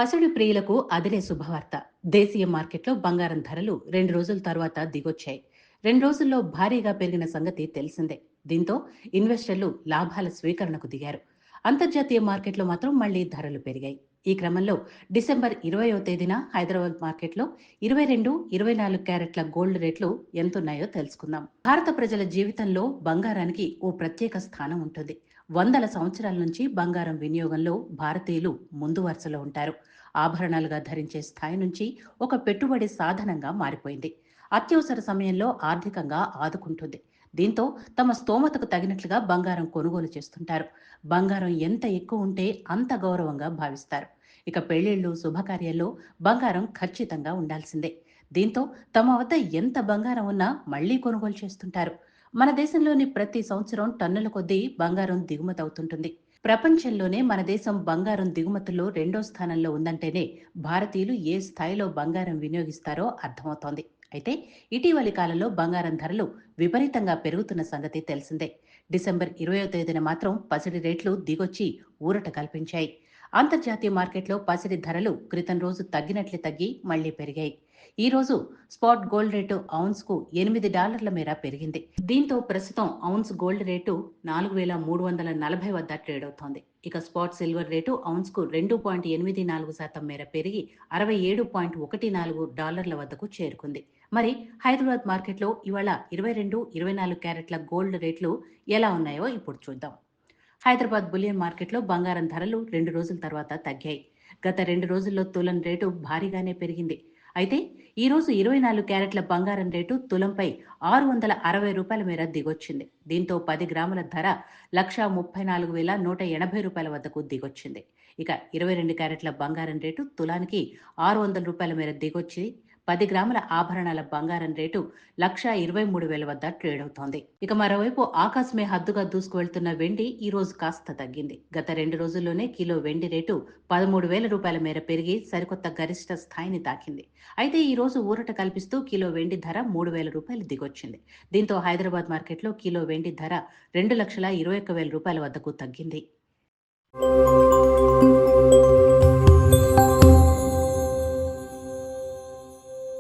పసిడి ప్రియులకు అదిరే శుభవార్త. దేశీయ మార్కెట్లో బంగారం ధరలు 2 రోజుల తర్వాత దిగొచ్చాయి. 2 రోజుల్లో భారీగా పెరిగిన సంగతి తెలిసిందే. దీంతో ఇన్వెస్టర్లు లాభాల స్వీకరణకు దిగారు. అంతర్జాతీయ మార్కెట్లో మాత్రం మళ్లీ ధరలు పెరిగాయి. ఈ క్రమంలో డిసెంబర్ 20వ తేదీన హైదరాబాద్ మార్కెట్లో 22, 24 క్యారెట్ల గోల్డ్ రేట్లు ఎంతున్నాయో తెలుసుకుందాం. భారత ప్రజల జీవితంలో బంగారానికి ఓ ప్రత్యేక స్థానం ఉంటుంది. వందల సంవత్సరాల నుంచి బంగారం వినియోగంలో భారతీయులు ముందు వరుసలో ఉంటారు. ఆభరణాలుగా ధరించే స్థాయి నుంచి ఒక పెట్టుబడి సాధనంగా మారిపోయింది. అత్యవసర సమయంలో ఆర్థికంగా ఆదుకుంటుంది. దీంతో తమ స్తోమతకు తగినట్లుగా బంగారం కొనుగోలు చేస్తుంటారు. బంగారం ఎంత ఎక్కువ ఉంటే అంత గౌరవంగా భావిస్తారు. ఇక పెళ్లిళ్ళు, శుభకార్యాల్లో బంగారం ఖచ్చితంగా ఉండాల్సిందే. దీంతో తమ వద్ద ఎంత బంగారం ఉన్నా మళ్లీ కొనుగోలు చేస్తుంటారు. మన దేశంలోని ప్రతి సంవత్సరం టన్నుల కొద్దీ బంగారం దిగుమతి అవుతుంటుంది. ప్రపంచంలోనే మన దేశం బంగారం దిగుమతుల్లో 2వ స్థానంలో ఉందంటేనే భారతీయులు ఏ స్థాయిలో బంగారం వినియోగిస్తారో అర్థమవుతోంది. అయితే ఇటీవలి కాలంలో బంగారం ధరలు విపరీతంగా పెరుగుతున్న సంగతి తెలిసిందే. డిసెంబర్ 20వ తేదీన మాత్రం పసిడి రేట్లు దిగొచ్చి ఊరట కల్పించాయి. అంతర్జాతీయ మార్కెట్లో పసిడి ధరలు క్రితం రోజు తగ్గినట్లే తగ్గి మళ్లీ పెరిగాయి. ఈ రోజు స్పాట్ గోల్డ్ రేటు ఔన్స్ కు $8 మేర పెరిగింది. దీంతో ప్రస్తుతం ఔన్స్ గోల్డ్ రేటు 4,340 వద్ద ట్రేడ్ అవుతోంది. ఇక స్పాట్ సిల్వర్ రేటు ఔన్స్ కు 2.84% మేర పెరిగి $67.14 వద్దకు చేరుకుంది. మరి హైదరాబాద్ మార్కెట్లో ఇవాళ 22, 24 క్యారెట్ల గోల్డ్ రేట్లు ఎలా ఉన్నాయో ఇప్పుడు చూద్దాం. హైదరాబాద్ బులియన్ మార్కెట్లో బంగారం ధరలు 2 రోజుల తర్వాత తగ్గాయి. గత 2 రోజుల్లో తులం రేటు భారీగానే పెరిగింది. అయితే ఈ రోజు 24 క్యారెట్ల బంగారం రేటు తులంపై ₹660 మేర దిగొచ్చింది. దీంతో 10 గ్రాముల ధర ₹134,180 వద్దకు దిగొచ్చింది. ఇక 22 క్యారెట్ల బంగారం రేటు తులానికి ₹600 మేర దిగొచ్చి 10 గ్రాముల ఆభరణాల బంగారం రేటు ₹123,000 వద్ద ట్రేడ్ అవుతోంది. ఇక మరోవైపు ఆకాశమే హద్దుగా దూసుకువెళ్తున్న వెండి ఈ రోజు కాస్త తగ్గింది. గత 2 రోజుల్లోనే కిలో వెండి రేటు ₹13,000 మేర పెరిగి సరికొత్త గరిష్ట స్థాయిని తాకింది. అయితే ఈ రోజు ఊరట కల్పిస్తూ కిలో వెండి ధర ₹3,000 దిగొచ్చింది. దీంతో హైదరాబాద్ మార్కెట్లో కిలో వెండి ధర ₹2,21,000 వద్దకు తగ్గింది.